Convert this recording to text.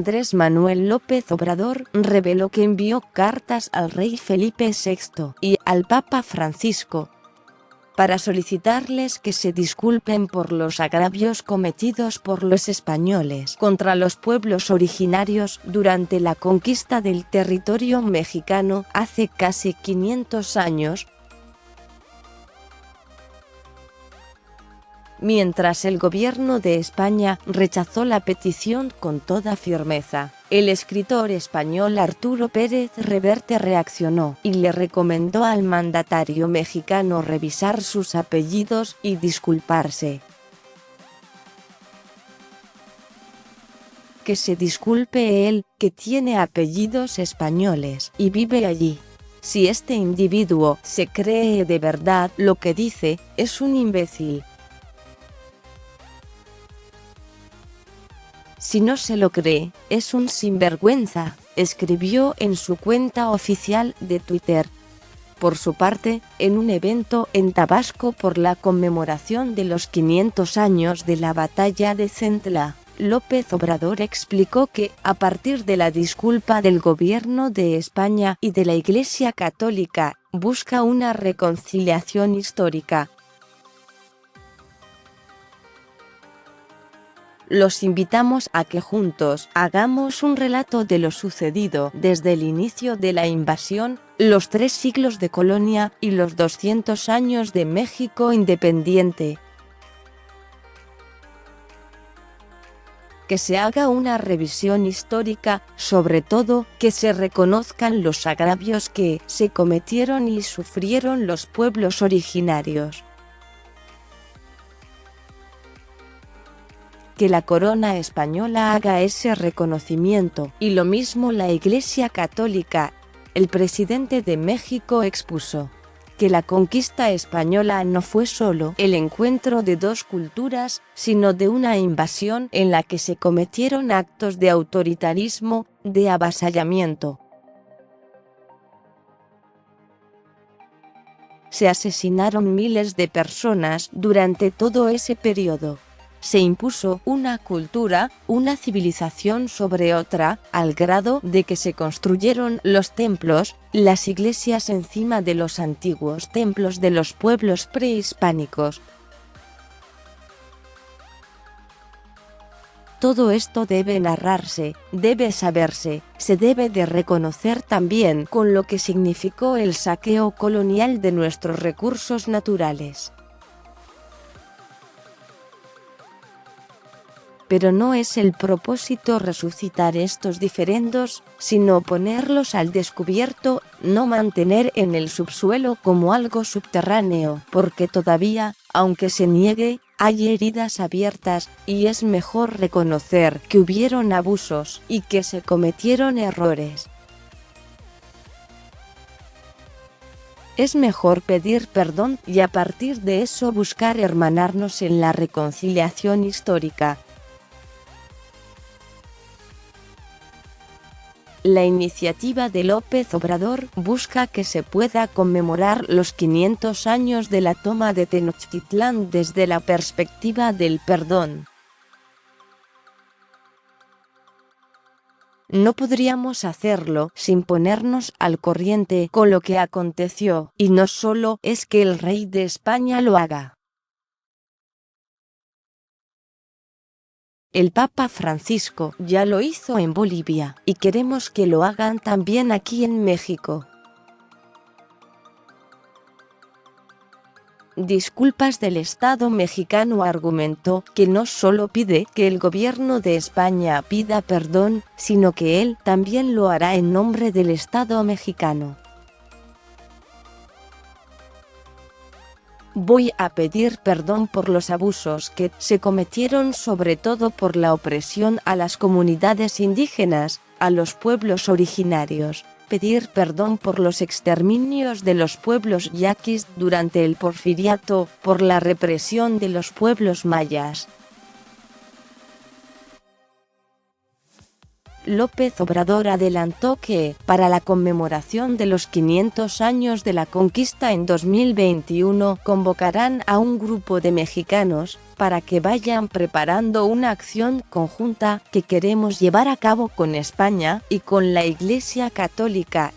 Andrés Manuel López Obrador reveló que envió cartas al rey Felipe VI y al Papa Francisco para solicitarles que se disculpen por los agravios cometidos por los españoles contra los pueblos originarios durante la conquista del territorio mexicano hace casi 500 años, mientras el gobierno de España rechazó la petición con toda firmeza. El escritor español Arturo Pérez Reverte reaccionó y le recomendó al mandatario mexicano revisar sus apellidos y disculparse. Que se disculpe él, que tiene apellidos españoles y vive allí. Si este individuo se cree de verdad lo que dice, es un imbécil. Si no se lo cree, es un sinvergüenza, escribió en su cuenta oficial de Twitter. Por su parte, en un evento en Tabasco por la conmemoración de los 500 años de la batalla de Centla, López Obrador explicó que, a partir de la disculpa del gobierno de España y de la Iglesia Católica, busca una reconciliación histórica. Los invitamos a que juntos hagamos un relato de lo sucedido desde el inicio de la invasión, los 3 siglos de colonia y los 200 años de México independiente. Que se haga una revisión histórica, sobre todo que se reconozcan los agravios que se cometieron y sufrieron los pueblos originarios. Que la corona española haga ese reconocimiento, y lo mismo la Iglesia Católica. El presidente de México expuso que la conquista española no fue solo el encuentro de 2 culturas, sino de una invasión en la que se cometieron actos de autoritarismo, de avasallamiento. Se asesinaron miles de personas durante todo ese periodo. Se impuso una cultura, una civilización sobre otra, al grado de que se construyeron los templos, las iglesias encima de los antiguos templos de los pueblos prehispánicos. Todo esto debe narrarse, debe saberse, se debe de reconocer también con lo que significó el saqueo colonial de nuestros recursos naturales. Pero no es el propósito resucitar estos diferendos, sino ponerlos al descubierto, no mantener en el subsuelo como algo subterráneo, porque todavía, aunque se niegue, hay heridas abiertas, y es mejor reconocer que hubieron abusos y que se cometieron errores. Es mejor pedir perdón y a partir de eso buscar hermanarnos en la reconciliación histórica. La iniciativa de López Obrador busca que se pueda conmemorar los 500 años de la toma de Tenochtitlán desde la perspectiva del perdón. No podríamos hacerlo sin ponernos al corriente con lo que aconteció, y no solo es que el rey de España lo haga. El Papa Francisco ya lo hizo en Bolivia, y queremos que lo hagan también aquí en México. Disculpas del Estado mexicano argumentó que no solo pide que el gobierno de España pida perdón, sino que él también lo hará en nombre del Estado mexicano. Voy a pedir perdón por los abusos que se cometieron, sobre todo por la opresión a las comunidades indígenas, a los pueblos originarios. Pedir perdón por los exterminios de los pueblos yaquis durante el Porfiriato, por la represión de los pueblos mayas. López Obrador adelantó que, para la conmemoración de los 500 años de la conquista en 2021, convocarán a un grupo de mexicanos para que vayan preparando una acción conjunta que queremos llevar a cabo con España y con la Iglesia Católica